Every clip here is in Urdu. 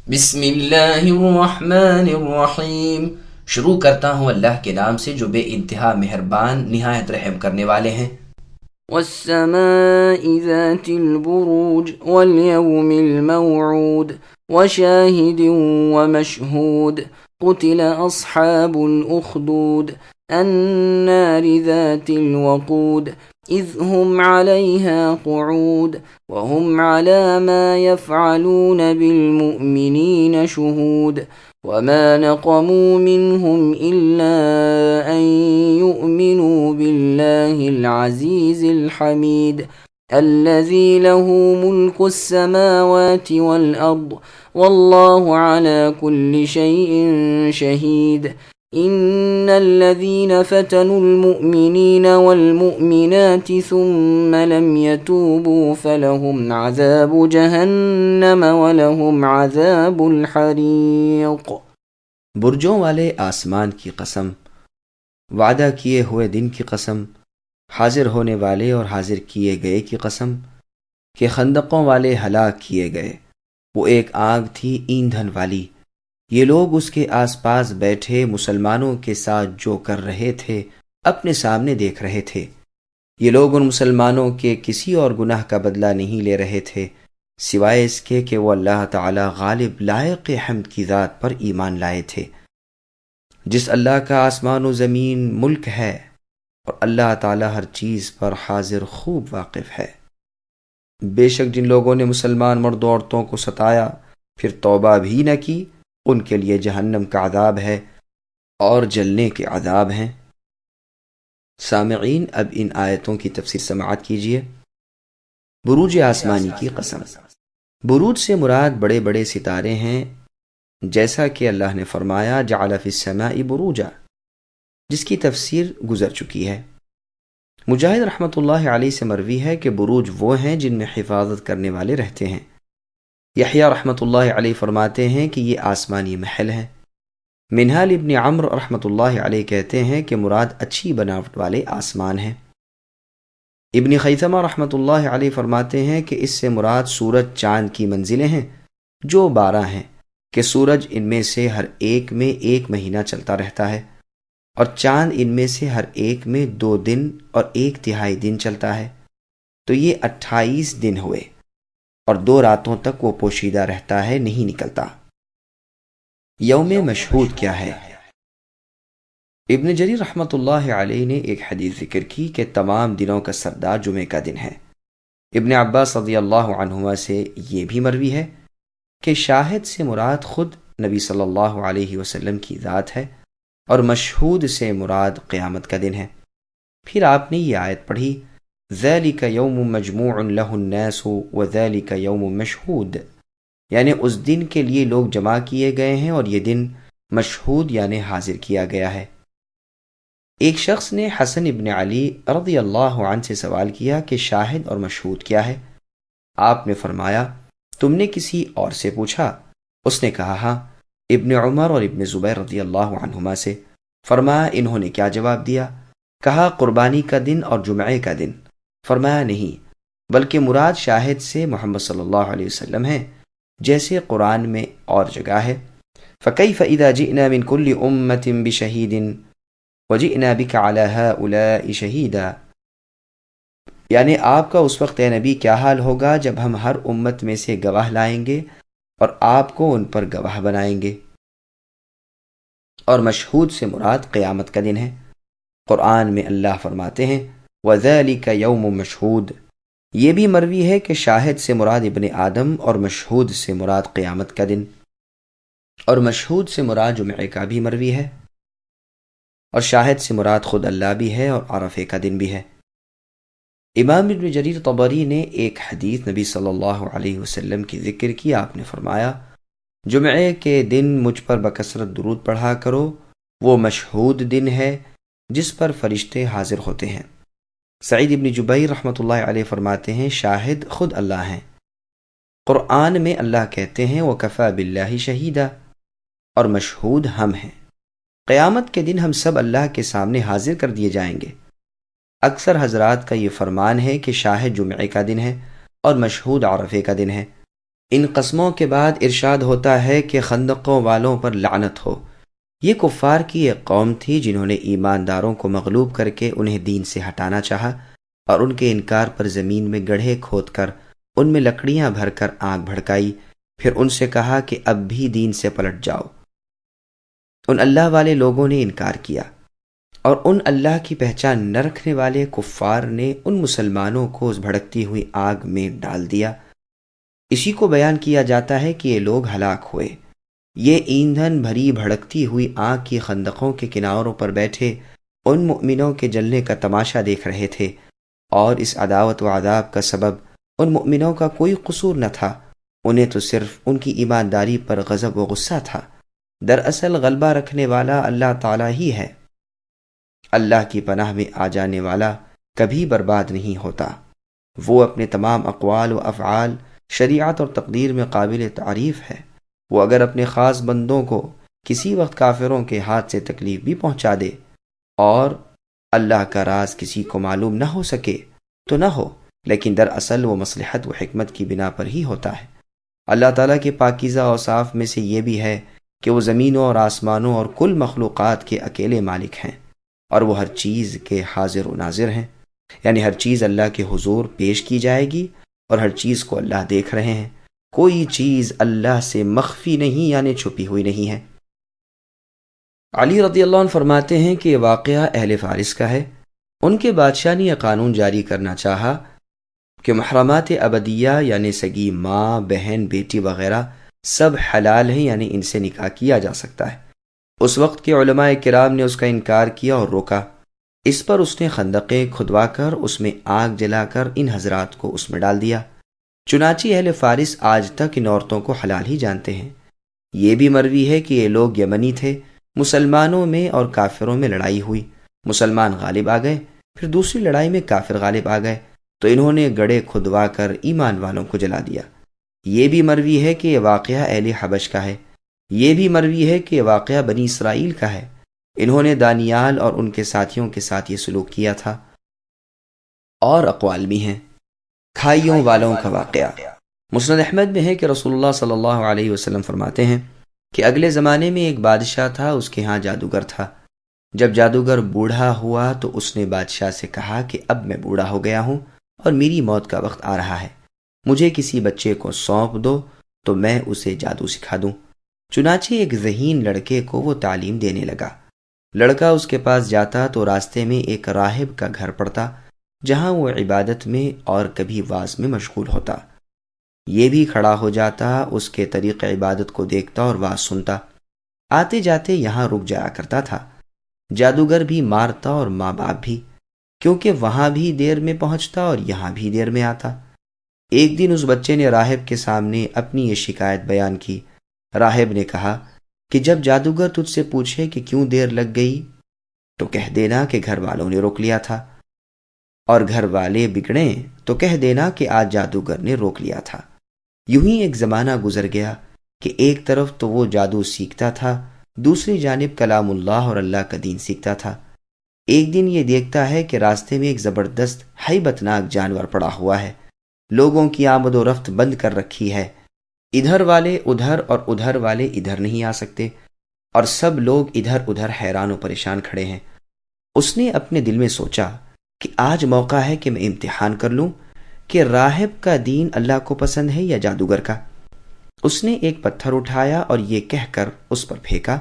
بسم اللہ الرحمن الرحیم۔ شروع کرتا ہوں اللہ کے نام سے جو بے انتہا مہربان نہایت رحم کرنے والے ہیں۔ والسماء ذات البروج واليوم الموعود وشاهد ومشهود قتل أصحاب الأخدود النار ذات الوقود إذ هم عليها قعود وهم على ما يفعلون بالمؤمنين شهود وما نقموا منهم إلا أن يؤمنوا بالله العزيز الحميد الذي له ملك السماوات والأرض والله على كل شيء شهيد إن الذين فتنوا المؤمنين والمؤمنات ثم لم يتوبوا فلهم عذاب جهنم ولهم عذاب الحريق۔ برجوں والے آسمان کی قسم، وعدہ کیے ہوئے دن کی قسم، حاضر ہونے والے اور حاضر کیے گئے کی قسم کہ خندقوں والے ہلاک کیے گئے۔ وہ ایک آگ تھی ایندھن والی، یہ لوگ اس کے آس پاس بیٹھے مسلمانوں کے ساتھ جو کر رہے تھے اپنے سامنے دیکھ رہے تھے۔ یہ لوگ ان مسلمانوں کے کسی اور گناہ کا بدلہ نہیں لے رہے تھے سوائے اس کے کہ وہ اللہ تعالی غالب لائق حمد کی ذات پر ایمان لائے تھے، جس اللہ کا آسمان و زمین ملک ہے، اور اللہ تعالی ہر چیز پر حاضر خوب واقف ہے۔ بے شک جن لوگوں نے مسلمان مرد و عورتوں کو ستایا پھر توبہ بھی نہ کی، ان کے لیے جہنم کا عذاب ہے اور جلنے کے عذاب ہیں۔ سامعین، اب ان آیتوں کی تفسیر سماعت کیجیے۔ بروج آسمانی کی قسم، بروج سے مراد بڑے بڑے ستارے ہیں، جیسا کہ اللہ نے فرمایا جعل فی السماء بروجا، جس کی تفسیر گزر چکی ہے۔ مجاہد رحمۃ اللہ علیہ سے مروی ہے کہ بروج وہ ہیں جن میں حفاظت کرنے والے رہتے ہیں۔ یحییٰ رحمۃ اللہ علیہ فرماتے ہیں کہ یہ آسمانی محل ہیں۔ منہال ابن عمرو رحمۃ اللہ علیہ کہتے ہیں کہ مراد اچھی بناوٹ والے آسمان ہیں۔ ابن خیثمہ رحمۃ اللہ علیہ فرماتے ہیں کہ اس سے مراد سورج چاند کی منزلیں ہیں جو 12 ہیں، کہ سورج ان میں سے ہر ایک میں 1 مہینہ چلتا رہتا ہے، اور چاند ان میں سے ہر ایک میں 2 دن اور 1/3 دن چلتا ہے، تو یہ 28 دن ہوئے، اور 2 راتوں تک وہ پوشیدہ رہتا ہے، نہیں نکلتا۔ یوم مشہود کیا ہے؟ ابن جریر رحمۃ اللہ علیہ نے ایک حدیث ذکر کی کہ تمام دنوں کا سردار جمعہ کا دن ہے۔ ابن عباس رضی اللہ عنہما سے یہ بھی مروی ہے کہ شاہد سے مراد خود نبی صلی اللہ علیہ وسلم کی ذات ہے، اور مشہود سے مراد قیامت کا دن ہے۔ پھر آپ نے یہ آیت پڑھی ذَلِكَ يَوْمٌ مَجْمُوعٌ لَهُ النَّاسُ وَذَلِكَ يَوْمٌ مَشْهُودٌ، یعنی اس دن کے لیے لوگ جمع کیے گئے ہیں اور یہ دن مشہود یعنی حاضر کیا گیا ہے۔ ایک شخص نے حسن ابن علی رضی اللہ عنہ سے سوال کیا کہ شاہد اور مشہود کیا ہے؟ آپ نے فرمایا تم نے کسی اور سے پوچھا؟ اس نے کہا ہاں، ابن عمر اور ابن زبیر رضی اللہ عنہما سے۔ فرمایا انہوں نے کیا جواب دیا؟ کہا قربانی کا دن اور جمعے کا دن۔ فرمایا نہیں، بلکہ مراد شاہد سے محمد صلی اللہ علیہ وسلم ہے، جیسے قرآن میں اور جگہ ہے فَكَيْفَ إِذَا جِئْنَا مِن كُلِّ أُمَّةٍ بِشَهِيدٍ وَجِئْنَا بِكَ عَلَى هَؤُلَاءِ شَهِيدًا، یعنی آپ کا اس وقت اے نبی کیا حال ہوگا جب ہم ہر امت میں سے گواہ لائیں گے اور آپ کو ان پر گواہ بنائیں گے۔ اور مشہود سے مراد قیامت کا دن ہے۔ قرآن میں اللہ فرماتے ہیں وَذَلِكَ يَوْمٌ مَشْهُودٌ، یہ بھی مروی ہے کہ شاہد سے مراد ابن آدم اور مشہود سے مراد قیامت کا دن، اور مشہود سے مراد جمعے کا بھی مروی ہے، اور شاہد سے مراد خود اللہ بھی ہے اور عرفے کا دن بھی ہے۔ امام ابن جریر طبری نے ایک حدیث نبی صلی اللہ علیہ وسلم کی ذکر کی۔ آپ نے فرمایا جمعے کے دن مجھ پر بکثرت درود پڑھا کرو، وہ مشہود دن ہے جس پر فرشتے حاضر ہوتے ہیں۔ سعید ابن جبیر رحمۃ اللہ علیہ فرماتے ہیں شاہد خود اللہ ہیں۔ قرآن میں اللہ کہتے ہیں وَكَفَى بِاللَّهِ شَهِيدًا، اور مشہود ہم ہیں۔ قیامت کے دن ہم سب اللہ کے سامنے حاضر کر دیے جائیں گے۔ اکثر حضرات کا یہ فرمان ہے کہ شاہد جمعے کا دن ہے اور مشہود عرفے کا دن ہے۔ ان قسموں کے بعد ارشاد ہوتا ہے کہ خندقوں والوں پر لعنت ہو۔ یہ کفار کی ایک قوم تھی جنہوں نے ایمانداروں کو مغلوب کر کے انہیں دین سے ہٹانا چاہا اور ان کے انکار پر زمین میں گڑھے کھود کر ان میں لکڑیاں بھر کر آگ بھڑکائی، پھر ان سے کہا کہ اب بھی دین سے پلٹ جاؤ۔ ان اللہ والے لوگوں نے انکار کیا، اور ان اللہ کی پہچان نہ رکھنے والے کفار نے ان مسلمانوں کو اس بھڑکتی ہوئی آگ میں ڈال دیا۔ اسی کو بیان کیا جاتا ہے کہ یہ لوگ ہلاک ہوئے۔ یہ ایندھن بھری بھڑکتی ہوئی آگ کی خندقوں کے کناروں پر بیٹھے ان مؤمنوں کے جلنے کا تماشا دیکھ رہے تھے، اور اس عداوت و عذاب کا سبب ان مؤمنوں کا کوئی قصور نہ تھا، انہیں تو صرف ان کی ایمانداری پر غضب و غصہ تھا۔ دراصل غلبہ رکھنے والا اللہ تعالیٰ ہی ہے۔ اللہ کی پناہ میں آ جانے والا کبھی برباد نہیں ہوتا۔ وہ اپنے تمام اقوال و افعال، شریعت اور تقدیر میں قابل تعریف ہے۔ وہ اگر اپنے خاص بندوں کو کسی وقت کافروں کے ہاتھ سے تکلیف بھی پہنچا دے اور اللہ کا راز کسی کو معلوم نہ ہو سکے تو نہ ہو، لیکن دراصل وہ مصلحت و حکمت کی بنا پر ہی ہوتا ہے۔ اللہ تعالیٰ کے پاکیزہ اوصاف میں سے یہ بھی ہے کہ وہ زمینوں اور آسمانوں اور کل مخلوقات کے اکیلے مالک ہیں، اور وہ ہر چیز کے حاضر و ناظر ہیں، یعنی ہر چیز اللہ کے حضور پیش کی جائے گی اور ہر چیز کو اللہ دیکھ رہے ہیں۔ کوئی چیز اللہ سے مخفی نہیں، یعنی چھپی ہوئی نہیں ہے۔ علی رضی اللہ عنہ فرماتے ہیں کہ یہ واقعہ اہل فارس کا ہے۔ ان کے بادشاہ نے یہ قانون جاری کرنا چاہا کہ محرمات ابدیہ یعنی سگی ماں، بہن، بیٹی وغیرہ سب حلال ہیں، یعنی ان سے نکاح کیا جا سکتا ہے۔ اس وقت کے علماء کرام نے اس کا انکار کیا اور روکا۔ اس پر اس نے خندقیں کھدوا کر اس میں آگ جلا کر ان حضرات کو اس میں ڈال دیا۔ چنانچہ اہل فارس آج تک ان عورتوں کو حلال ہی جانتے ہیں۔ یہ بھی مروی ہے کہ یہ لوگ یمنی تھے۔ مسلمانوں میں اور کافروں میں لڑائی ہوئی، مسلمان غالب آ گئے، پھر دوسری لڑائی میں کافر غالب آ گئے، تو انہوں نے گڑھے کھدوا کر ایمان والوں کو جلا دیا۔ یہ بھی مروی ہے کہ یہ واقعہ اہل حبش کا ہے۔ یہ بھی مروی ہے کہ یہ واقعہ بنی اسرائیل کا ہے۔ انہوں نے دانیال اور ان کے ساتھیوں کے ساتھ یہ سلوک کیا تھا۔ اور اقوال بھی ہیں۔ کھائیوں والوں کا واقعہ مسند احمد میں ہے کہ رسول اللہ صلی اللہ علیہ وسلم فرماتے ہیں کہ اگلے زمانے میں ایک بادشاہ تھا، اس کے ہاں جادوگر تھا۔ جب جادوگر بوڑھا ہوا تو اس نے بادشاہ سے کہا کہ اب میں بوڑھا ہو گیا ہوں اور میری موت کا وقت آ رہا ہے، مجھے کسی بچے کو سونپ دو تو میں اسے جادو سکھا دوں۔ چنانچہ ایک ذہین لڑکے کو وہ تعلیم دینے لگا۔ لڑکا اس کے پاس جاتا تو راستے میں ایک راہب کا گھر پڑتا، جہاں وہ عبادت میں اور کبھی واز میں مشغول ہوتا۔ یہ بھی کھڑا ہو جاتا، اس کے طریق عبادت کو دیکھتا اور واز سنتا۔ آتے جاتے یہاں رک جایا کرتا تھا۔ جادوگر بھی مارتا اور ماں باپ بھی، کیونکہ وہاں بھی دیر میں پہنچتا اور یہاں بھی دیر میں آتا۔ ایک دن اس بچے نے راہب کے سامنے اپنی یہ شکایت بیان کی۔ راہب نے کہا کہ جب جادوگر تجھ سے پوچھے کہ کیوں دیر لگ گئی تو کہہ دینا کہ گھر والوں نے روک لیا تھا، اور گھر والے بگڑیں تو کہہ دینا کہ آج جادوگر نے روک لیا تھا۔ یوں ہی ایک زمانہ گزر گیا کہ ایک طرف تو وہ جادو سیکھتا تھا، دوسری جانب کلام اللہ اور اللہ کا دین سیکھتا تھا۔ ایک دن یہ دیکھتا ہے کہ راستے میں ایک زبردست ہیبت ناک جانور پڑا ہوا ہے، لوگوں کی آمد و رفت بند کر رکھی ہے۔ ادھر والے ادھر اور ادھر والے ادھر نہیں آ سکتے، اور سب لوگ ادھر ادھر حیران و پریشان کھڑے ہیں۔ اس نے اپنے دل میں سوچا کہ آج موقع ہے کہ میں امتحان کر لوں کہ راہب کا دین اللہ کو پسند ہے یا جادوگر کا۔ اس نے ایک پتھر اٹھایا اور یہ کہہ کر اس پر پھینکا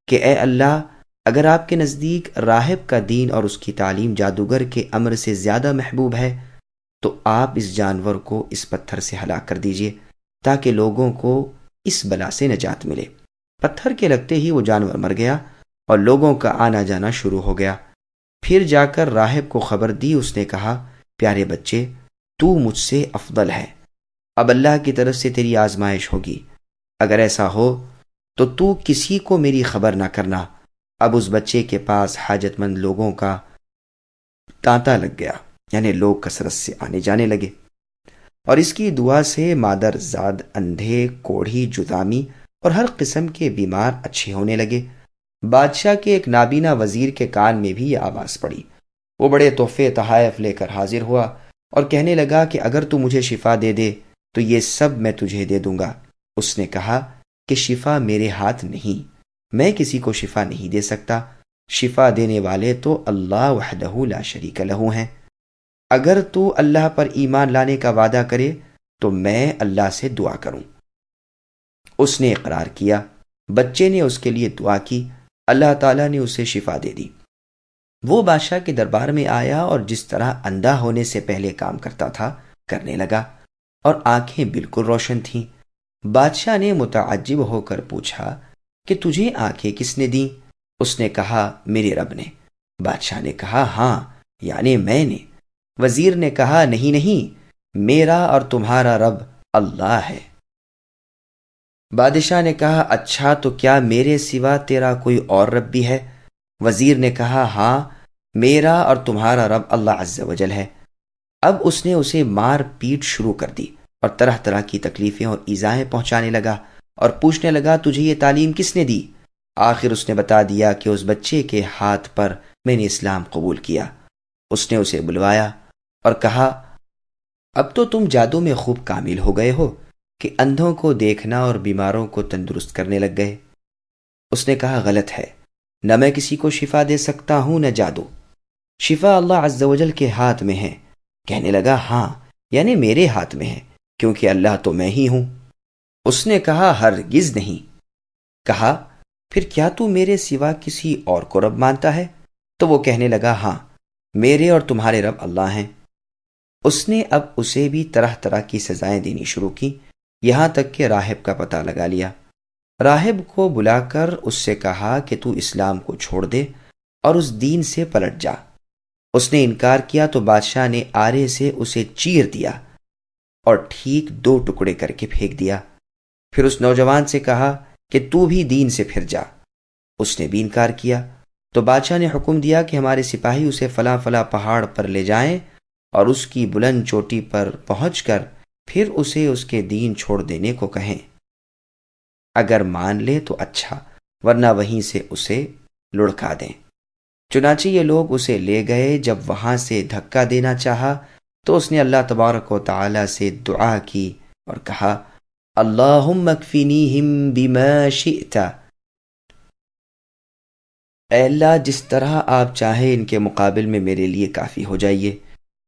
کہ اے اللہ، اگر آپ کے نزدیک راہب کا دین اور اس کی تعلیم جادوگر کے امر سے زیادہ محبوب ہے تو آپ اس جانور کو اس پتھر سے ہلاک کر دیجئے تاکہ لوگوں کو اس بلا سے نجات ملے۔ پتھر کے لگتے ہی وہ جانور مر گیا اور لوگوں کا آنا جانا شروع ہو گیا۔ پھر جا کر راہب کو خبر دی۔ اس نے کہا، پیارے بچے، تو مجھ سے افضل ہے، اب اللہ کی طرف سے تیری آزمائش ہوگی۔ اگر ایسا ہو تو کسی کو میری خبر نہ کرنا۔ اب اس بچے کے پاس حاجت مند لوگوں کا تانتا لگ گیا، یعنی لوگ کثرت سے آنے جانے لگے، اور اس کی دعا سے مادر زاد، اندھے، کوڑھی، جذامی اور ہر قسم کے بیمار اچھے ہونے لگے۔ بادشاہ کے ایک نابینا وزیر کے کان میں بھی یہ آواز پڑی۔ وہ بڑے تحفے تحائف لے کر حاضر ہوا اور کہنے لگا کہ اگر تو مجھے شفا دے دے تو یہ سب میں تجھے دے دوں گا۔ اس نے کہا کہ شفا میرے ہاتھ نہیں، میں کسی کو شفا نہیں دے سکتا، شفا دینے والے تو اللہ وحدہ لا شریک لہ ہیں۔ اگر تو اللہ پر ایمان لانے کا وعدہ کرے تو میں اللہ سے دعا کروں۔ اس نے اقرار کیا، بچے نے اس کے لیے دعا کی، اللہ تعالیٰ نے اسے شفا دے دی۔ وہ بادشاہ کے دربار میں آیا اور جس طرح اندھا ہونے سے پہلے کام کرتا تھا کرنے لگا، اور آنکھیں بالکل روشن تھیں۔ بادشاہ نے متعجب ہو کر پوچھا کہ تجھے آنکھیں کس نے دیں؟ اس نے کہا میرے رب نے۔ بادشاہ نے کہا ہاں یعنی میں نے۔ وزیر نے کہا نہیں، میرا اور تمہارا رب اللہ ہے۔ بادشاہ نے کہا اچھا تو کیا میرے سوا تیرا کوئی اور رب بھی ہے؟ وزیر نے کہا ہاں، میرا اور تمہارا رب اللہ عز و جل ہے۔ اب اس نے اسے مار پیٹ شروع کر دی اور طرح طرح کی تکلیفیں اور ایذائیں پہنچانے لگا اور پوچھنے لگا تجھے یہ تعلیم کس نے دی؟ آخر اس نے بتا دیا کہ اس بچے کے ہاتھ پر میں نے اسلام قبول کیا۔ اس نے اسے بلوایا اور کہا اب تو تم جادو میں خوب کامل ہو گئے ہو کہ اندھوں کو دیکھنا اور بیماروں کو تندرست کرنے لگ گئے۔ اس نے کہا غلط ہے، نہ میں کسی کو شفا دے سکتا ہوں نہ جادو، شفا اللہ عز و جل کے ہاتھ میں ہے۔ کہنے لگا ہاں یعنی میرے ہاتھ میں ہے، کیونکہ اللہ تو میں ہی ہوں۔ اس نے کہا ہرگز نہیں۔ کہا پھر کیا تو میرے سوا کسی اور کو رب مانتا ہے؟ تو وہ کہنے لگا ہاں، میرے اور تمہارے رب اللہ ہیں۔ اس نے اب اسے بھی طرح طرح کی سزائیں دینی شروع کی، یہاں تک کہ راہب کا پتہ لگا لیا۔ راہب کو بلا کر اس سے کہا کہ تو اسلام کو چھوڑ دے اور اس دین سے پلٹ جا۔ اس نے انکار کیا تو بادشاہ نے آرے سے اسے چیر دیا اور ٹھیک 2 ٹکڑے کر کے پھینک دیا۔ پھر اس نوجوان سے کہا کہ تو بھی دین سے پھر جا۔ اس نے بھی انکار کیا تو بادشاہ نے حکم دیا کہ ہمارے سپاہی اسے فلاں فلاں پہاڑ پر لے جائیں اور اس کی بلند چوٹی پر پہنچ کر پھر اسے اس کے دین چھوڑ دینے کو کہیں۔ اگر مان لے تو اچھا، ورنہ وہیں سے اسے لڑکا دیں۔ چنانچہ یہ لوگ اسے لے گئے۔ جب وہاں سے دھکا دینا چاہا تو اس نے اللہ تبارک و تعالی سے دعا کی اور کہا اللہم اکفینیہم بما شئت، اے اللہ جس طرح آپ چاہیں ان کے مقابل میں میرے لیے کافی ہو جائیے۔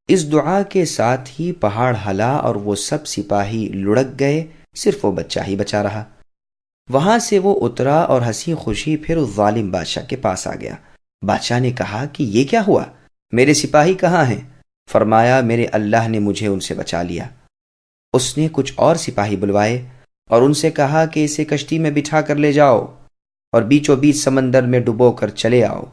اس دعا کے ساتھ ہی پہاڑ ہلا اور وہ سب سپاہی لڑک گئے، صرف وہ بچہ ہی بچا رہا۔ وہاں سے وہ اترا اور ہنسی خوشی پھر اس ظالم بادشاہ کے پاس آ گیا۔ بادشاہ نے کہا کہ یہ کیا ہوا؟ میرے سپاہی کہاں ہیں؟ فرمایا میرے اللہ نے مجھے ان سے بچا لیا۔ اس نے کچھ اور سپاہی بلوائے اور ان سے کہا کہ اسے کشتی میں بٹھا کر لے جاؤ اور بیچوں بیچ سمندر میں ڈبو کر چلے آؤ۔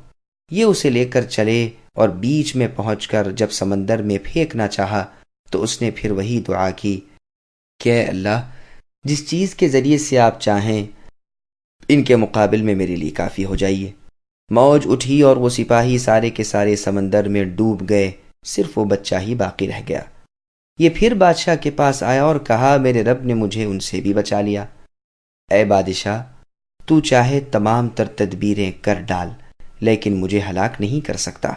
یہ اسے لے کر چلے اور بیچ میں پہنچ کر جب سمندر میں پھینکنا چاہا تو اس نے پھر وہی دعا کی کہ اے اللہ جس چیز کے ذریعے سے آپ چاہیں ان کے مقابل میں میرے لیے کافی ہو جائیے۔ موج اٹھی اور وہ سپاہی سارے کے سارے سمندر میں ڈوب گئے، صرف وہ بچہ ہی باقی رہ گیا۔ یہ پھر بادشاہ کے پاس آیا اور کہا میرے رب نے مجھے ان سے بھی بچا لیا۔ اے بادشاہ تو چاہے تمام تر تدبیریں کر ڈال لیکن مجھے ہلاک نہیں کر سکتا۔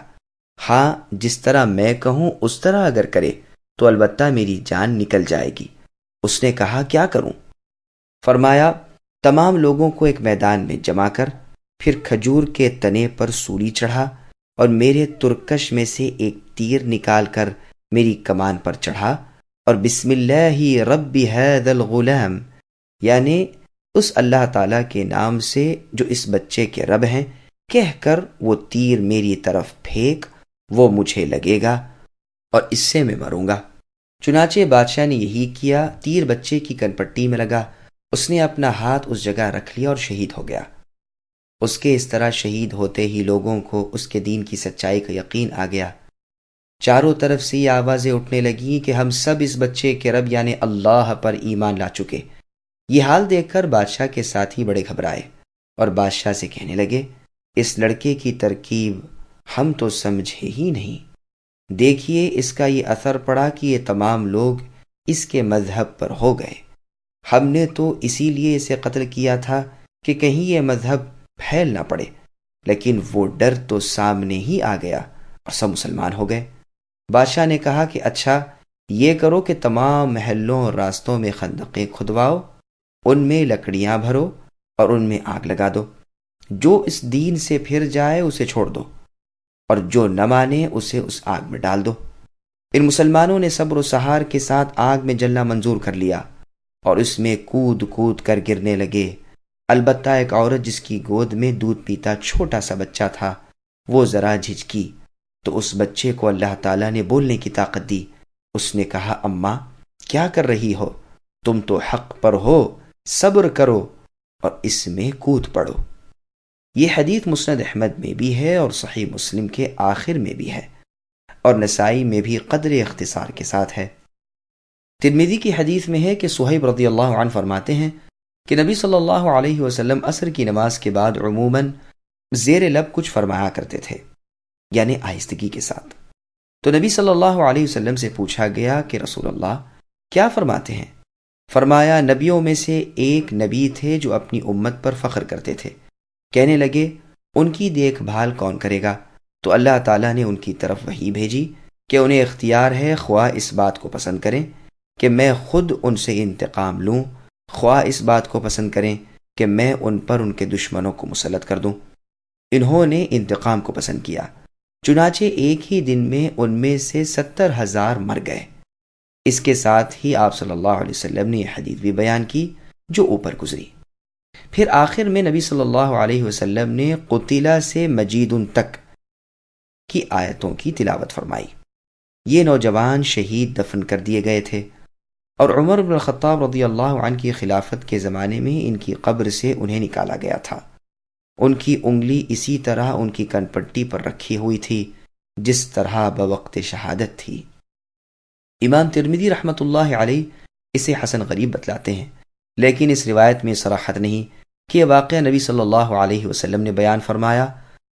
ہاں جس طرح میں کہوں اس طرح اگر کرے تو البتہ میری جان نکل جائے گی۔ اس نے کہا کیا کروں؟ فرمایا تمام لوگوں کو ایک میدان میں جمع کر، پھر کھجور کے تنے پر سولی چڑھا اور میرے ترکش میں سے ایک تیر نکال کر میری کمان پر چڑھا اور بسم اللہ رب ھذا الغلام یعنی اس اللہ تعالیٰ کے نام سے جو اس بچے کے رب ہیں کہہ کر وہ تیر میری طرف پھینک، وہ مجھے لگے گا اور اس سے میں مروں گا۔ چنانچہ بادشاہ نے یہی کیا، تیر بچے کی کنپٹی میں لگا، اس نے اپنا ہاتھ اس جگہ رکھ لیا اور شہید ہو گیا۔ اس کے اس طرح شہید ہوتے ہی لوگوں کو اس کے دین کی سچائی کا یقین آ گیا۔ چاروں طرف سے یہ آوازیں اٹھنے لگیں کہ ہم سب اس بچے کے رب یعنی اللہ پر ایمان لا چکے۔ یہ حال دیکھ کر بادشاہ کے ساتھی بڑے گھبرائے اور بادشاہ سے کہنے لگے اس لڑکے کی ترکیب ہم تو سمجھے ہی نہیں، دیکھیے اس کا یہ اثر پڑا کہ یہ تمام لوگ اس کے مذہب پر ہو گئے۔ ہم نے تو اسی لیے اسے قتل کیا تھا کہ کہیں یہ مذہب پھیل نہ پڑے، لیکن وہ ڈر تو سامنے ہی آ گیا اور سب مسلمان ہو گئے۔ بادشاہ نے کہا کہ اچھا یہ کرو کہ تمام محلوں اور راستوں میں خندقیں کھدواؤ، ان میں لکڑیاں بھرو اور ان میں آگ لگا دو۔ جو اس دین سے پھر جائے اسے چھوڑ دو، اور جو نہ مانے اسے اس آگ میں ڈال دو۔ ان مسلمانوں نے صبر و سہار کے ساتھ آگ میں جلنا منظور کر لیا اور اس میں کود کود کر گرنے لگے۔ البتہ ایک عورت جس کی گود میں دودھ پیتا چھوٹا سا بچہ تھا، وہ ذرا جھجکی تو اس بچے کو اللہ تعالیٰ نے بولنے کی طاقت دی۔ اس نے کہا، اماں کیا کر رہی ہو؟ تم تو حق پر ہو، صبر کرو اور اس میں کود پڑو۔ یہ حدیث مسند احمد میں بھی ہے اور صحیح مسلم کے آخر میں بھی ہے، اور نسائی میں بھی قدر اختصار کے ساتھ ہے۔ ترمذی کی حدیث میں ہے کہ صہیب رضی اللہ عنہ فرماتے ہیں کہ نبی صلی اللہ علیہ وسلم عصر کی نماز کے بعد عموماً زیر لب کچھ فرمایا کرتے تھے، یعنی آہستگی کے ساتھ۔ تو نبی صلی اللہ علیہ وسلم سے پوچھا گیا کہ رسول اللہ کیا فرماتے ہیں؟ فرمایا، نبیوں میں سے ایک نبی تھے جو اپنی امت پر فخر کرتے تھے۔ کہنے لگے، ان کی دیکھ بھال کون کرے گا؟ تو اللہ تعالیٰ نے ان کی طرف وحی بھیجی کہ انہیں اختیار ہے، خواہ اس بات کو پسند کریں کہ میں خود ان سے انتقام لوں، خواہ اس بات کو پسند کریں کہ میں ان پر ان کے دشمنوں کو مسلط کر دوں۔ انہوں نے انتقام کو پسند کیا، چنانچہ ایک ہی دن میں ان میں سے 70,000 مر گئے۔ اس کے ساتھ ہی آپ صلی اللہ علیہ وسلم نے یہ حدیث بھی بیان کی جو اوپر گزری۔ پھر آخر میں نبی صلی اللہ علیہ وسلم نے قتلہ سے مجید تک کی آیتوں کی تلاوت فرمائی۔ یہ نوجوان شہید دفن کر دیے گئے تھے، اور عمر بن الخطاب رضی اللہ عنہ کی خلافت کے زمانے میں ان کی قبر سے انہیں نکالا گیا تھا۔ ان کی انگلی اسی طرح ان کی کن پٹی پر رکھی ہوئی تھی جس طرح بوقت شہادت تھی۔ امام ترمذی رحمۃ اللہ علیہ اسے حسن غریب بتلاتے ہیں، لیکن اس روایت میں صراحت نہیں کہ یہ واقعہ نبی صلی اللہ علیہ وسلم نے بیان فرمایا،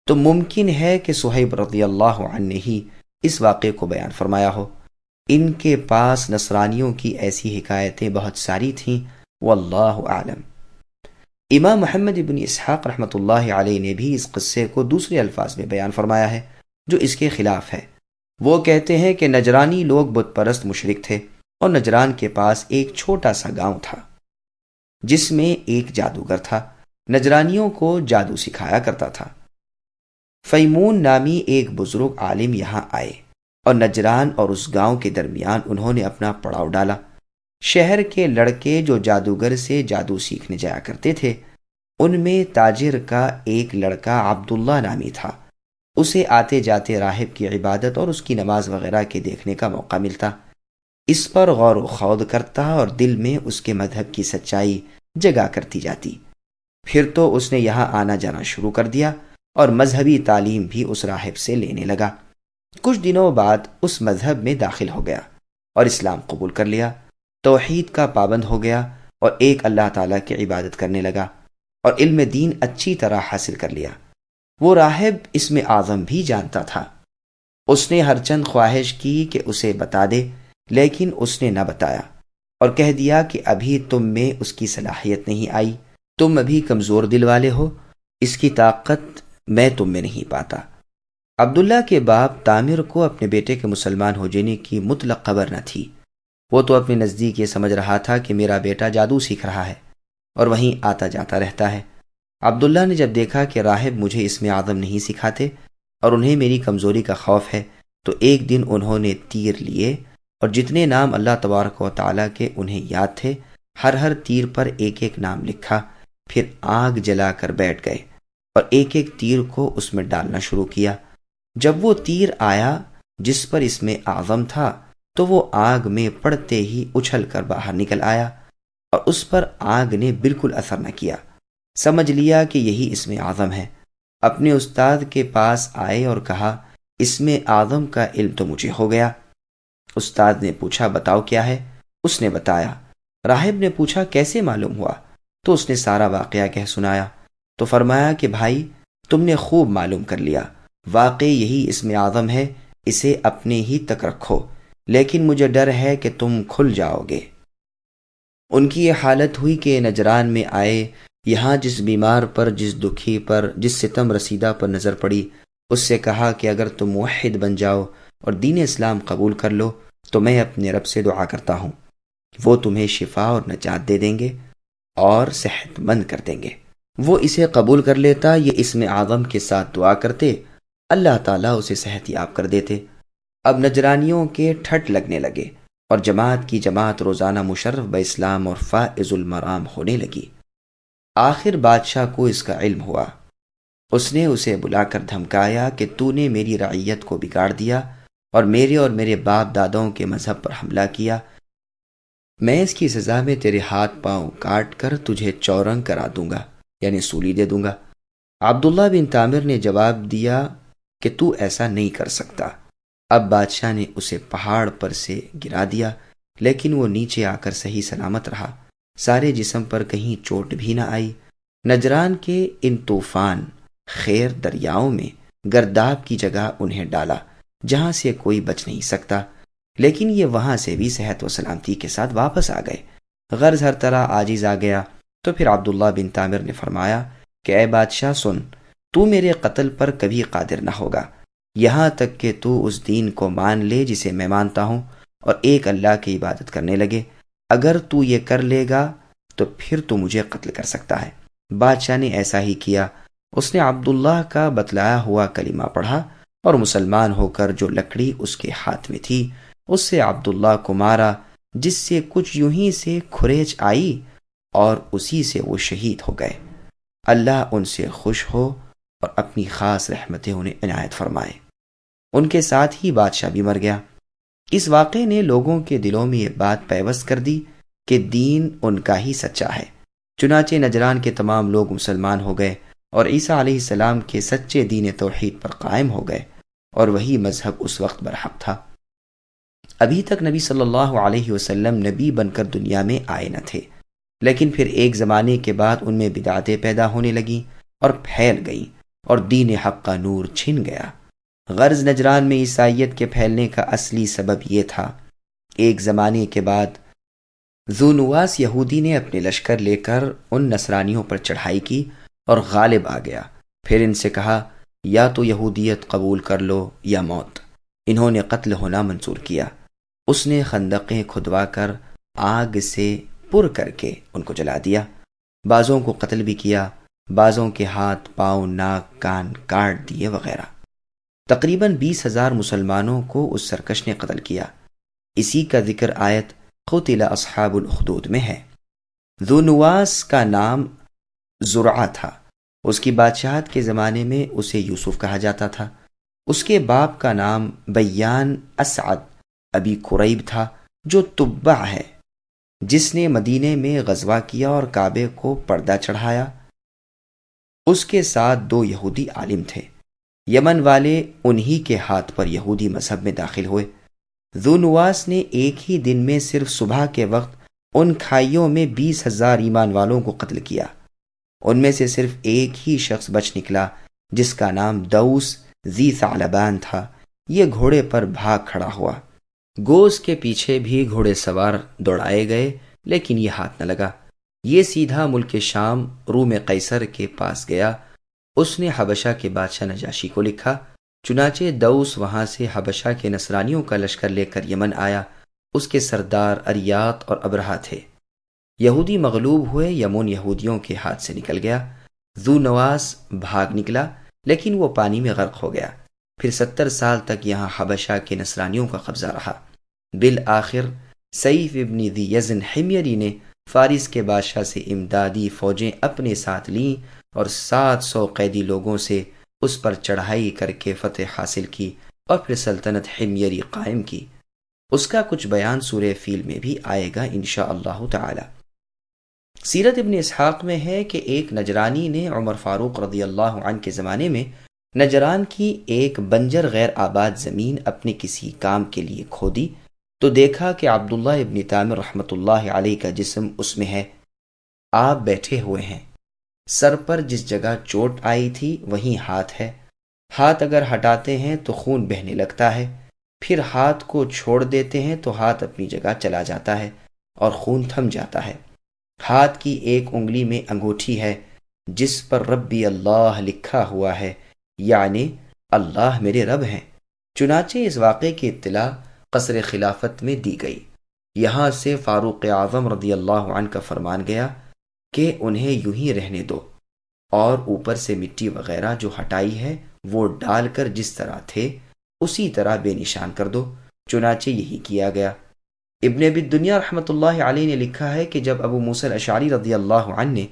تو ممکن ہے کہ صہیب رضی اللہ عنہ نے ہی اس واقعے کو بیان فرمایا ہو۔ ان کے پاس نصرانیوں کی ایسی حکایتیں بہت ساری تھیں، واللہ اعلم۔ امام محمد بن اسحاق رحمۃ اللہ علیہ نے بھی اس قصے کو دوسرے الفاظ میں بیان فرمایا ہے جو اس کے خلاف ہے۔ وہ کہتے ہیں کہ نجرانی لوگ بت پرست مشرک تھے، اور نجران کے پاس ایک چھوٹا سا گاؤں تھا جس میں ایک جادوگر تھا، نجرانیوں کو جادو سکھایا کرتا تھا۔ فیمون نامی ایک بزرگ عالم یہاں آئے، اور نجران اور اس گاؤں کے درمیان انہوں نے اپنا پڑاؤ ڈالا۔ شہر کے لڑکے جو جادوگر سے جادو سیکھنے جایا کرتے تھے، ان میں تاجر کا ایک لڑکا عبداللہ نامی تھا۔ اسے آتے جاتے راہب کی عبادت اور اس کی نماز وغیرہ کے دیکھنے کا موقع ملتا، اس پر غور و خوض کرتا اور دل میں اس کے مذہب کی سچائی جگا کرتی جاتی۔ پھر تو اس نے یہاں آنا جانا شروع کر دیا اور مذہبی تعلیم بھی اس راہب سے لینے لگا۔ کچھ دنوں بعد اس مذہب میں داخل ہو گیا اور اسلام قبول کر لیا، توحید کا پابند ہو گیا اور ایک اللہ تعالیٰ کی عبادت کرنے لگا، اور علم دین اچھی طرح حاصل کر لیا۔ وہ راہب اسم اعظم بھی جانتا تھا۔ اس نے ہر چند خواہش کی کہ اسے بتا دے، لیکن اس نے نہ بتایا اور کہہ دیا کہ ابھی تم میں اس کی صلاحیت نہیں آئی، تم ابھی کمزور دل والے ہو، اس کی طاقت میں تم میں نہیں پاتا۔ عبداللہ کے باپ تامر کو اپنے بیٹے کے مسلمان ہو جانے کی مطلق خبر نہ تھی۔ وہ تو اپنے نزدیک یہ سمجھ رہا تھا کہ میرا بیٹا جادو سیکھ رہا ہے اور وہیں آتا جاتا رہتا ہے۔ عبداللہ نے جب دیکھا کہ راہب مجھے اسم اعظم نہیں سکھاتے اور انہیں میری کمزوری کا خوف ہے، تو ایک دن انہوں نے تیر لیے اور جتنے نام اللہ تبارک و تعالیٰ کے انہیں یاد تھے، ہر تیر پر ایک ایک نام لکھا، پھر آگ جلا کر بیٹھ گئے اور ایک ایک تیر کو اس میں ڈالنا شروع کیا۔ جب وہ تیر آیا جس پر اسم اعظم تھا تو وہ آگ میں پڑتے ہی اچھل کر باہر نکل آیا، اور اس پر آگ نے بالکل اثر نہ کیا۔ سمجھ لیا کہ یہی اسم اعظم ہے۔ اپنے استاد کے پاس آئے اور کہا، اسم اعظم کا علم تو مجھے ہو گیا۔ استاد نے پوچھا، بتاؤ کیا ہے؟ اس نے بتایا۔ راہب نے پوچھا، کیسے معلوم ہوا؟ تو اس نے سارا واقعہ کہہ سنایا۔ تو فرمایا کہ بھائی، تم نے خوب معلوم کر لیا، واقعی یہی اسم اعظم ہے، اسے اپنے ہی تک رکھو، لیکن مجھے ڈر ہے کہ تم کھل جاؤ گے۔ ان کی یہ حالت ہوئی کہ نجران میں آئے، یہاں جس بیمار پر، جس دکھی پر، جس ستم رسیدہ پر نظر پڑی، اس سے کہا کہ اگر تم موحد بن جاؤ اور دین اسلام قبول کر لو تو میں اپنے رب سے دعا کرتا ہوں، وہ تمہیں شفا اور نجات دے دیں گے اور صحت مند کر دیں گے۔ وہ اسے قبول کر لیتا، یہ اسم اعظم کے ساتھ دعا کرتے، اللہ تعالیٰ اسے صحت یاب کر دیتے۔ اب نجرانیوں کے ٹھٹ لگنے لگے اور جماعت کی جماعت روزانہ مشرف باسلام اور فائز المرام ہونے لگی۔ آخر بادشاہ کو اس کا علم ہوا۔ اس نے اسے بلا کر دھمکایا کہ تو نے میری رعیت کو بگاڑ دیا اور میرے باپ داداؤں کے مذہب پر حملہ کیا، میں اس کی سزا میں تیرے ہاتھ پاؤں کاٹ کر تجھے چورنگ کرا دوں گا، یعنی سولی دے دوں گا۔ عبداللہ بن تامر نے جواب دیا کہ تو ایسا نہیں کر سکتا۔ اب بادشاہ نے اسے پہاڑ پر سے گرا دیا، لیکن وہ نیچے آ کر صحیح سلامت رہا، سارے جسم پر کہیں چوٹ بھی نہ آئی۔ نجران کے ان طوفان خیر دریاؤں میں گرداب کی جگہ انہیں ڈالا، جہاں سے کوئی بچ نہیں سکتا، لیکن یہ وہاں سے بھی صحت و سلامتی کے ساتھ واپس آ گئے۔ غرض ہر طرح عاجز آ گیا۔ تو پھر عبداللہ بن تامر نے فرمایا کہ اے بادشاہ سن، تو میرے قتل پر کبھی قادر نہ ہوگا، یہاں تک کہ تو اس دین کو مان لے جسے میں مانتا ہوں اور ایک اللہ کی عبادت کرنے لگے۔ اگر تو یہ کر لے گا تو پھر تو مجھے قتل کر سکتا ہے۔ بادشاہ نے ایسا ہی کیا۔ اس نے عبداللہ کا بتلایا ہوا کلمہ پڑھا اور مسلمان ہو کر جو لکڑی اس کے ہاتھ میں تھی اس سے عبداللہ کو مارا، جس سے کچھ یوں ہی سے کھریچ آئی اور اسی سے وہ شہید ہو گئے۔ اللہ ان سے خوش ہو اور اپنی خاص رحمتیں انہیں عنایت فرمائے۔ ان کے ساتھ ہی بادشاہ بھی مر گیا۔ اس واقعے نے لوگوں کے دلوں میں یہ بات پیوست کر دی کہ دین ان کا ہی سچا ہے۔ چنانچہ نجران کے تمام لوگ مسلمان ہو گئے اور عیسیٰ علیہ السلام کے سچے دین توحید پر قائم ہو گئے، اور وہی مذہب اس وقت برحق تھا۔ ابھی تک نبی صلی اللہ علیہ وسلم نبی بن کر دنیا میں آئے نہ تھے، لیکن پھر ایک زمانے کے بعد ان میں بدعتیں پیدا ہونے لگیں اور پھیل گئیں اور دین حق کا نور چھن گیا۔ غرض نجران میں عیسائیت کے پھیلنے کا اصلی سبب یہ تھا۔ ایک زمانے کے بعد ذونواس یہودی نے اپنے لشکر لے کر ان نصرانیوں پر چڑھائی کی اور غالب آ گیا۔ پھر ان سے کہا یا تو یہودیت قبول کر لو یا موت۔ انہوں نے قتل ہونا منظور کیا۔ اس نے خندقیں کھدوا کر آگ سے پر کر کے ان کو جلا دیا، بعضوں کو قتل بھی کیا، بعضوں کے ہاتھ پاؤں ناک کان کاٹ دیے وغیرہ۔ تقریباً 20,000 مسلمانوں کو اس سرکش نے قتل کیا۔ اسی کا ذکر آیت قتل اصحاب الاخدود میں ہے۔ ذونواس کا نام زرعہ تھا۔ اس کی بادشاہت کے زمانے میں اسے یوسف کہا جاتا تھا۔ اس کے باپ کا نام بیان اسعد ابی قریب تھا، جو تبع ہے، جس نے مدینے میں غزوہ کیا اور کعبے کو پردہ چڑھایا۔ اس کے ساتھ 2 یہودی عالم تھے۔ یمن والے انہی کے ہاتھ پر یہودی مذہب میں داخل ہوئے۔ ذونواس نے ایک ہی دن میں صرف صبح کے وقت ان کھائیوں میں 20,000 ایمان والوں کو قتل کیا۔ ان میں سے صرف ایک ہی شخص بچ نکلا، جس کا نام دوس ذی ثعلبان تھا۔ یہ گھوڑے پر بھاگ کھڑا ہوا۔ گوز کے پیچھے بھی گھوڑے سوار دوڑائے گئے، لیکن یہ ہاتھ نہ لگا۔ یہ سیدھا ملک شام روم قیصر کے پاس گیا۔ اس نے حبشہ کے بادشاہ نجاشی کو لکھا۔ چنانچہ دوس وہاں سے حبشہ کے نصرانیوں کا لشکر لے کر یمن آیا۔ اس کے سردار اریات اور ابرہہ تھے۔ یہودی مغلوب ہوئے، یمن یہودیوں کے ہاتھ سے نکل گیا۔ ذونواس بھاگ نکلا، لیکن وہ پانی میں غرق ہو گیا۔ پھر 70 سال تک یہاں حبشہ کے نصرانیوں کا قبضہ رہا۔ بالآخر سیف ابن ذی یزن حمیری نے فارس کے بادشاہ سے امدادی فوجیں اپنے ساتھ لیں اور 700 قیدی لوگوں سے اس پر چڑھائی کر کے فتح حاصل کی اور پھر سلطنت حمیری قائم کی۔ اس کا کچھ بیان سورہ فیل میں بھی آئے گا انشاءاللہ تعالی۔ سیرت ابن اسحاق میں ہے کہ ایک نجرانی نے عمر فاروق رضی اللہ عنہ کے زمانے میں نجران کی ایک بنجر غیر آباد زمین اپنے کسی کام کے لیے کھودی تو دیکھا کہ عبداللہ ابن تامر رحمۃ اللہ علیہ کا جسم اس میں ہے۔ آپ بیٹھے ہوئے ہیں، سر پر جس جگہ چوٹ آئی تھی وہیں ہاتھ ہے۔ ہاتھ اگر ہٹاتے ہیں تو خون بہنے لگتا ہے، پھر ہاتھ کو چھوڑ دیتے ہیں تو ہاتھ اپنی جگہ چلا جاتا ہے اور خون تھم جاتا ہے۔ ہاتھ کی ایک انگلی میں انگوٹھی ہے جس پر ربی اللہ لکھا ہوا ہے، یعنی اللہ میرے رب ہیں۔ چنانچہ اس واقعے کی اطلاع قصر خلافت میں دی گئی۔ یہاں سے فاروق اعظم رضی اللہ عنہ کا فرمان گیا کہ انہیں یوں ہی رہنے دو، اور اوپر سے مٹی وغیرہ جو ہٹائی ہے وہ ڈال کر جس طرح تھے اسی طرح بے نشان کر دو۔ چنانچہ یہی کیا گیا۔ ابن ابی الدنیا رحمۃ اللہ علیہ نے لکھا ہے کہ جب ابو موسیٰ الاشعری رضی اللہ عنہ نے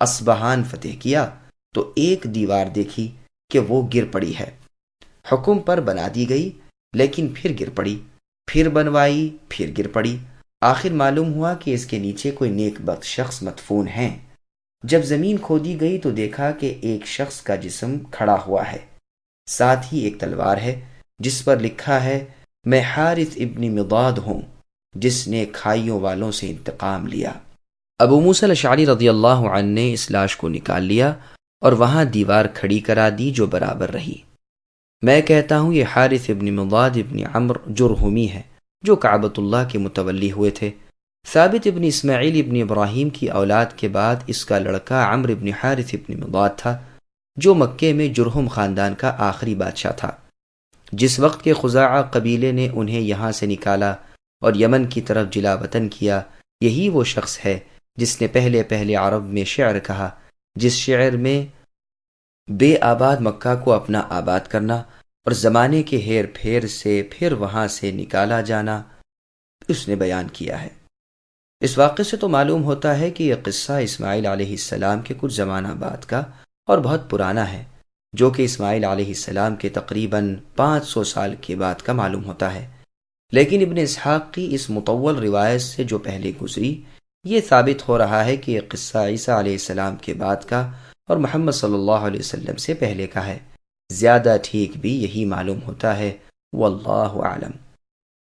اصبہان فتح کیا تو ایک دیوار دیکھی کہ وہ گر پڑی ہے، حکم پر بنا دی گئی لیکن پھر گر پڑی، پھر بنوائی، پھر گر پڑی، آخر معلوم ہوا کہ اس کے نیچے کوئی نیک بخت شخص مدفون ہیں۔ جب زمین کھودی گئی تو دیکھا کہ ایک شخص کا جسم کھڑا ہوا ہے، ساتھ ہی ایک تلوار ہے جس پر لکھا ہے میں حارث ابن مضاد ہوں جس نے کھائیوں والوں سے انتقام لیا۔ ابو موسیٰ الاشعری رضی اللہ عنہ نے اس لاش کو نکال لیا اور وہاں دیوار کھڑی کرا دی جو برابر رہی۔ میں کہتا ہوں یہ حارث ابن مضاد ابن عمر جرہمی ہے جو کعبۃ اللہ کے متولی ہوئے تھے۔ ثابت ابن اسماعیل ابن ابراہیم کی اولاد کے بعد اس کا لڑکا عمر ابن حارث ابن مضاد تھا جو مکے میں جرہم خاندان کا آخری بادشاہ تھا۔ جس وقت کے خزاعہ قبیلے نے انہیں یہاں سے نکالا اور یمن کی طرف جلا وطن کیا، یہی وہ شخص ہے جس نے پہلے عرب میں شعر کہا، جس شعر میں بے آباد مکہ کو اپنا آباد کرنا اور زمانے کے ہیر پھیر سے پھر وہاں سے نکالا جانا اس نے بیان کیا ہے۔ اس واقعے سے تو معلوم ہوتا ہے کہ یہ قصہ اسماعیل علیہ السلام کے کچھ زمانہ بعد کا اور بہت پرانا ہے، جو کہ اسماعیل علیہ السلام کے تقریباً 500 سال کے بعد کا معلوم ہوتا ہے۔ لیکن ابن اسحاق کی اس مطول روایت سے جو پہلے گزری، یہ ثابت ہو رہا ہے کہ یہ قصہ عیسیٰ علیہ السلام کے بعد کا اور محمد صلی اللہ علیہ وسلم سے پہلے کا ہے۔ زیادہ ٹھیک بھی یہی معلوم ہوتا ہے، واللہ اعلم۔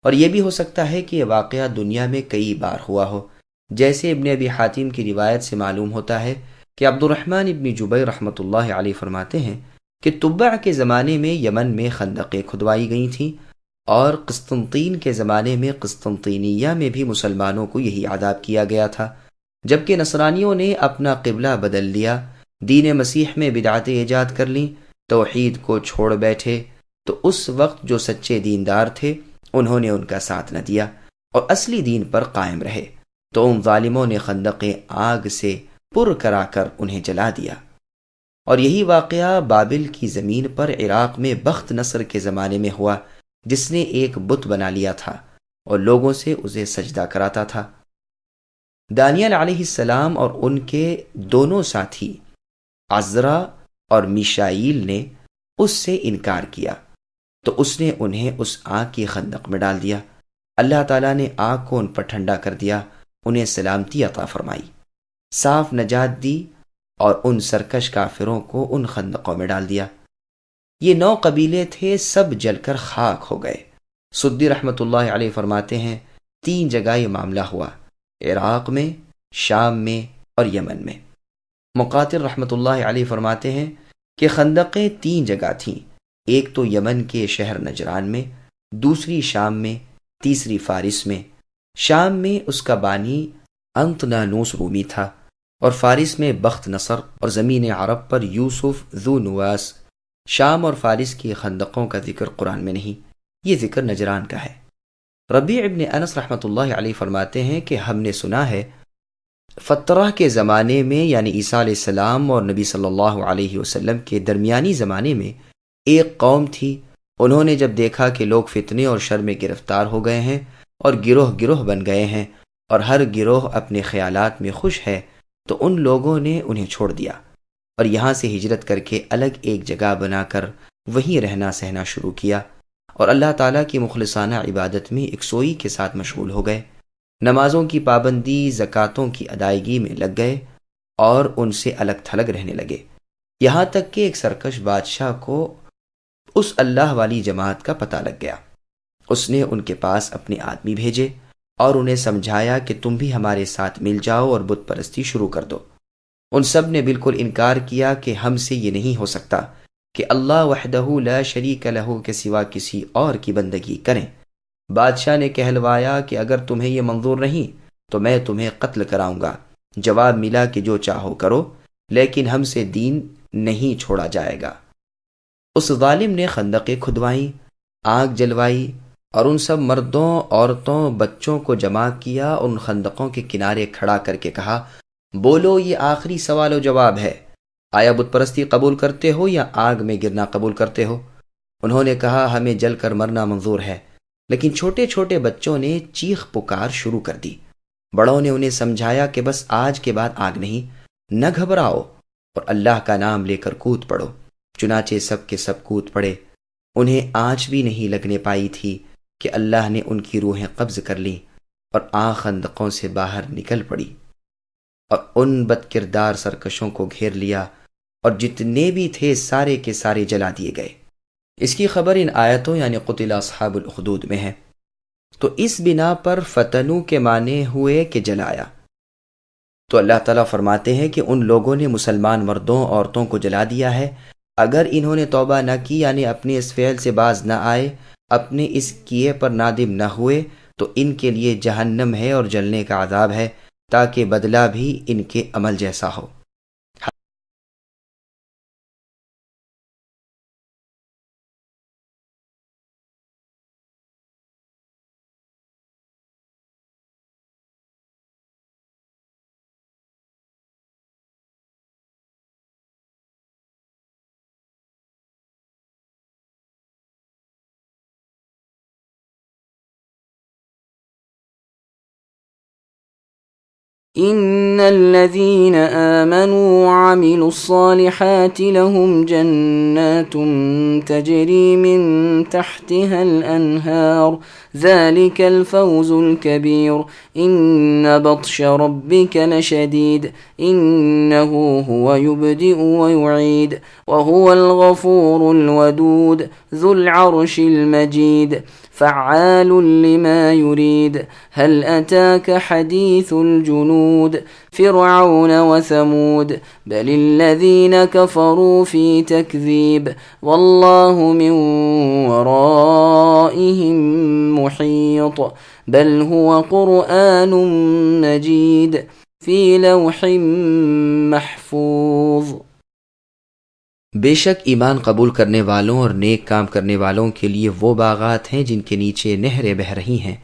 اور یہ بھی ہو سکتا ہے کہ یہ واقعہ دنیا میں کئی بار ہوا ہو، جیسے ابن ابی حاتم کی روایت سے معلوم ہوتا ہے کہ عبد الرحمن ابن جبیر رحمۃ اللہ علیہ فرماتے ہیں کہ تبع کے زمانے میں یمن میں خندقیں کھدوائی گئی تھیں، اور قسطنطین کے زمانے میں قسطنطینیہ میں بھی مسلمانوں کو یہی عذاب کیا گیا تھا۔ جبکہ نصرانیوں نے اپنا قبلہ بدل لیا، دین مسیح میں بدعتیں ایجاد کر لیں، توحید کو چھوڑ بیٹھے، تو اس وقت جو سچے دیندار تھے انہوں نے ان کا ساتھ نہ دیا اور اصلی دین پر قائم رہے، تو ان ظالموں نے خندقیں آگ سے پر کرا کر انہیں جلا دیا۔ اور یہی واقعہ بابل کی زمین پر عراق میں بخت نصر کے زمانے میں ہوا، جس نے ایک بت بنا لیا تھا اور لوگوں سے اسے سجدہ کراتا تھا۔ دانیال علیہ السلام اور ان کے دونوں ساتھی عزرا اور میشائیل نے اس سے انکار کیا، تو اس نے انہیں اس آگ کی خندق میں ڈال دیا۔ اللہ تعالیٰ نے آگ کو ان پر ٹھنڈا کر دیا، انہیں سلامتی عطا فرمائی، صاف نجات دی اور ان سرکش کافروں کو ان خندقوں میں ڈال دیا۔ یہ 9 قبیلے تھے، سب جل کر خاک ہو گئے۔ سدی رحمۃ اللہ علیہ فرماتے ہیں 3 جگہ یہ معاملہ ہوا، عراق میں، شام میں اور یمن میں۔ مقاتل رحمۃ اللہ علیہ فرماتے ہیں کہ خندقیں 3 جگہ تھیں، ایک تو یمن کے شہر نجران میں، دوسری شام میں، تیسری فارس میں۔ شام میں اس کا بانی انطنانوس رومی تھا، اور فارس میں بخت نصر، اور زمین عرب پر یوسف ذو نواس۔ شام اور فارس کی خندقوں کا ذکر قرآن میں نہیں، یہ ذکر نجران کا ہے۔ ربیع ابن انس رحمۃ اللہ علیہ فرماتے ہیں کہ ہم نے سنا ہے فترہ کے زمانے میں، یعنی عیسیٰ علیہ السلام اور نبی صلی اللہ علیہ وسلم کے درمیانی زمانے میں، ایک قوم تھی، انہوں نے جب دیکھا کہ لوگ فتنے اور شر میں گرفتار ہو گئے ہیں اور گروہ گروہ بن گئے ہیں اور ہر گروہ اپنے خیالات میں خوش ہے، تو ان لوگوں نے انہیں چھوڑ دیا اور یہاں سے ہجرت کر کے الگ ایک جگہ بنا کر وہیں رہنا سہنا شروع کیا، اور اللہ تعالیٰ کی مخلصانہ عبادت میں یکسوئی کے ساتھ مشغول ہو گئے، نمازوں کی پابندی، زکوٰۃوں کی ادائیگی میں لگ گئے اور ان سے الگ تھلگ رہنے لگے، یہاں تک کہ ایک سرکش بادشاہ کو اس اللہ والی جماعت کا پتہ لگ گیا۔ اس نے ان کے پاس اپنے آدمی بھیجے اور انہیں سمجھایا کہ تم بھی ہمارے ساتھ مل جاؤ اور بت پرستی شروع کر دو۔ ان سب نے بالکل انکار کیا کہ ہم سے یہ نہیں ہو سکتا کہ اللہ وحدہ لا شریک لہ کے سوا کسی اور کی بندگی کریں۔ بادشاہ نے کہلوایا کہ اگر تمہیں یہ منظور نہیں تو میں تمہیں قتل کراؤں گا۔ جواب ملا کہ جو چاہو کرو، لیکن ہم سے دین نہیں چھوڑا جائے گا۔ اس ظالم نے خندقیں کھدوائیں، آگ جلوائی اور ان سب مردوں، عورتوں، بچوں کو جمع کیا اور ان خندقوں کے کنارے کھڑا کر کے کہا، بولو یہ آخری سوال و جواب ہے، آیا بت پرستی قبول کرتے ہو یا آگ میں گرنا قبول کرتے ہو؟ انہوں نے کہا ہمیں جل کر مرنا منظور ہے، لیکن چھوٹے چھوٹے بچوں نے چیخ پکار شروع کر دی۔ بڑوں نے انہیں سمجھایا کہ بس آج کے بعد آگ نہیں، نہ گھبراؤ اور اللہ کا نام لے کر کود پڑو۔ چنانچہ سب کے سب کود پڑے۔ انہیں آنچ بھی نہیں لگنے پائی تھی کہ اللہ نے ان کی روحیں قبض کر لیں اور آنکھ خندقوں سے باہر نکل پڑی اور ان بد کردار سرکشوں کو گھیر لیا، اور جتنے بھی تھے سارے کے سارے جلا دیے گئے۔ اس کی خبر ان آیتوں یعنی قتل اصحاب الاخدود میں ہے۔ تو اس بنا پر فتنو کے معنی ہوئے کہ جلایا۔ تو اللہ تعالیٰ فرماتے ہیں کہ ان لوگوں نے مسلمان مردوں عورتوں کو جلا دیا ہے، اگر انہوں نے توبہ نہ کی یعنی اپنے اس فعل سے باز نہ آئے، اپنے اس کیے پر نادم نہ ہوئے، تو ان کے لیے جہنم ہے اور جلنے کا عذاب ہے، تاکہ بدلہ بھی ان کے عمل جیسا ہو۔ إن الذين آمنوا وعملوا الصالحات لهم جنات تجري من تحتها الأنهار ذلك الفوز الكبير إن بطش ربك لشديد إنه هو يبدئ ويعيد وهو الغفور الودود ذو العرش المجيد فعال لما يريد هل أتاك حديث الجنود فرعون وثمود بل الذين كفروا في تكذيب والله من ورائهم محيط بل هو قرآن مجيد في لوح محفوظ۔ بے شک ایمان قبول کرنے والوں اور نیک کام کرنے والوں کے لیے وہ باغات ہیں جن کے نیچے نہریں بہہ رہی ہیں،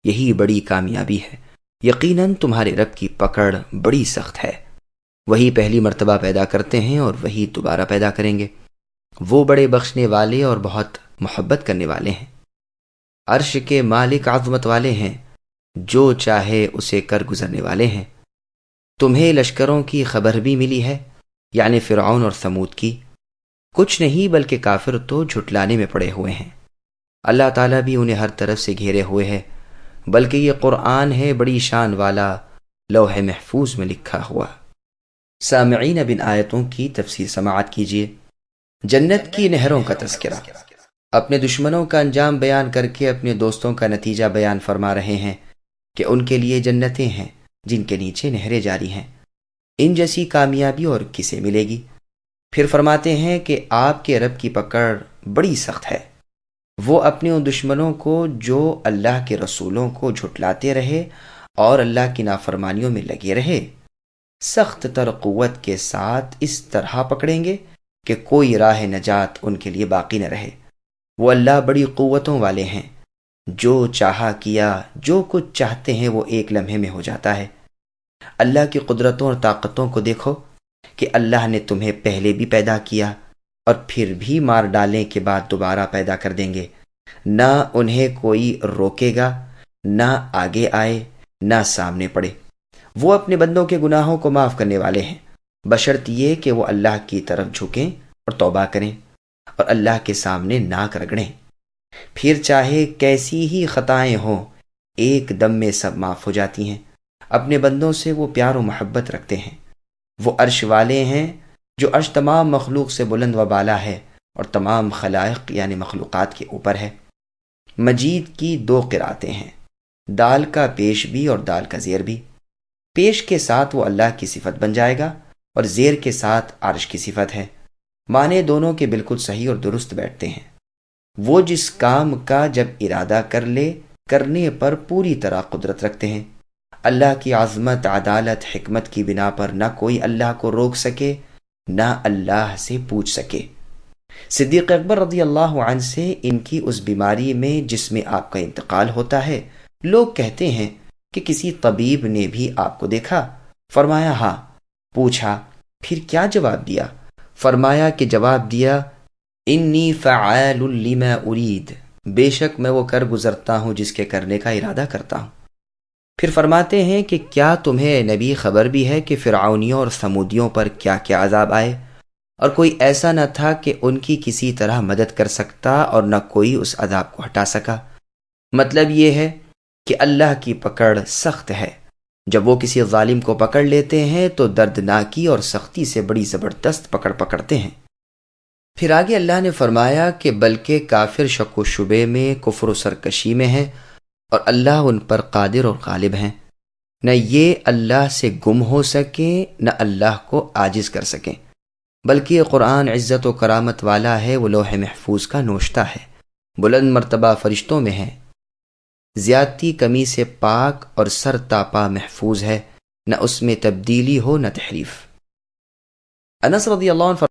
یہی بڑی کامیابی ہے۔ یقیناً تمہارے رب کی پکڑ بڑی سخت ہے، وہی پہلی مرتبہ پیدا کرتے ہیں اور وہی دوبارہ پیدا کریں گے۔ وہ بڑے بخشنے والے اور بہت محبت کرنے والے ہیں۔ عرش کے مالک عظمت والے ہیں، جو چاہے اسے کر گزرنے والے ہیں۔ تمہیں لشکروں کی خبر بھی ملی ہے، یعنی فرعون اور ثمود کی؟ کچھ نہیں بلکہ کافر تو جھٹلانے میں پڑے ہوئے ہیں۔ اللہ تعالیٰ بھی انہیں ہر طرف سے گھیرے ہوئے ہے، بلکہ یہ قرآن ہے بڑی شان والا، لوح محفوظ میں لکھا ہوا۔ سامعین، اب ان آیتوں کی تفسیر سماعت کیجیے۔ جنت کی نہروں کا تذکرہ۔ اپنے دشمنوں کا انجام بیان کر کے اپنے دوستوں کا نتیجہ بیان فرما رہے ہیں کہ ان کے لیے جنتیں ہیں جن کے نیچے نہریں جاری ہیں۔ ان جیسی کامیابی اور کسے ملے گی؟ پھر فرماتے ہیں کہ آپ کے رب کی پکڑ بڑی سخت ہے۔ وہ اپنے ان دشمنوں کو جو اللہ کے رسولوں کو جھٹلاتے رہے اور اللہ کی نافرمانیوں میں لگے رہے، سخت تر قوت کے ساتھ اس طرح پکڑیں گے کہ کوئی راہ نجات ان کے لیے باقی نہ رہے۔ وہ اللہ بڑی قوتوں والے ہیں، جو چاہا کیا، جو کچھ چاہتے ہیں وہ ایک لمحے میں ہو جاتا ہے۔ اللہ کی قدرتوں اور طاقتوں کو دیکھو کہ اللہ نے تمہیں پہلے بھی پیدا کیا اور پھر بھی مار ڈالنے کے بعد دوبارہ پیدا کر دیں گے۔ نہ انہیں کوئی روکے گا، نہ آگے آئے، نہ سامنے پڑے۔ وہ اپنے بندوں کے گناہوں کو معاف کرنے والے ہیں، بشرط یہ کہ وہ اللہ کی طرف جھکیں اور توبہ کریں اور اللہ کے سامنے ناک رگڑیں۔ پھر چاہے کیسی ہی خطائیں ہوں، ایک دم میں سب معاف ہو جاتی ہیں۔ اپنے بندوں سے وہ پیار و محبت رکھتے ہیں۔ وہ عرش والے ہیں، جو عرش تمام مخلوق سے بلند و بالا ہے اور تمام خلائق یعنی مخلوقات کے اوپر ہے۔ مجید کی دو قراتیں ہیں، دال کا پیش بھی اور دال کا زیر بھی۔ پیش کے ساتھ وہ اللہ کی صفت بن جائے گا اور زیر کے ساتھ عرش کی صفت ہے۔ معنی دونوں کے بالکل صحیح اور درست بیٹھتے ہیں۔ وہ جس کام کا جب ارادہ کر لے، کرنے پر پوری طرح قدرت رکھتے ہیں۔ اللہ کی عظمت، عدالت، حکمت کی بنا پر نہ کوئی اللہ کو روک سکے، نہ اللہ سے پوچھ سکے۔ صدیق اکبر رضی اللہ عنہ سے ان کی اس بیماری میں جس میں آپ کا انتقال ہوتا ہے لوگ کہتے ہیں کہ کسی طبیب نے بھی آپ کو دیکھا؟ فرمایا ہاں۔ پوچھا پھر کیا جواب دیا؟ فرمایا کہ جواب دیا انی فعال لما ارید، بے شک میں وہ کر گزرتا ہوں جس کے کرنے کا ارادہ کرتا ہوں۔ پھر فرماتے ہیں کہ کیا تمہیں نبی خبر بھی ہے کہ فرعونیوں اور ثمودیوں پر کیا کیا عذاب آئے، اور کوئی ایسا نہ تھا کہ ان کی کسی طرح مدد کر سکتا اور نہ کوئی اس عذاب کو ہٹا سکا۔ مطلب یہ ہے کہ اللہ کی پکڑ سخت ہے، جب وہ کسی ظالم کو پکڑ لیتے ہیں تو دردناکی اور سختی سے بڑی زبردست پکڑ پکڑتے ہیں۔ پھر آگے اللہ نے فرمایا کہ بلکہ کافر شک و شبے میں، کفر و سرکشی میں ہیں، اور اللہ ان پر قادر اور غالب ہیں، نہ یہ اللہ سے گم ہو سکیں نہ اللہ کو عاجز کر سکیں، بلکہ یہ قرآن عزت و کرامت والا ہے، وہ لوح محفوظ کا نوشتہ ہے، بلند مرتبہ فرشتوں میں ہے، زیادتی کمی سے پاک اور سر تاپا محفوظ ہے، نہ اس میں تبدیلی ہو نہ تحریف۔ انس رضی اللہ عنہ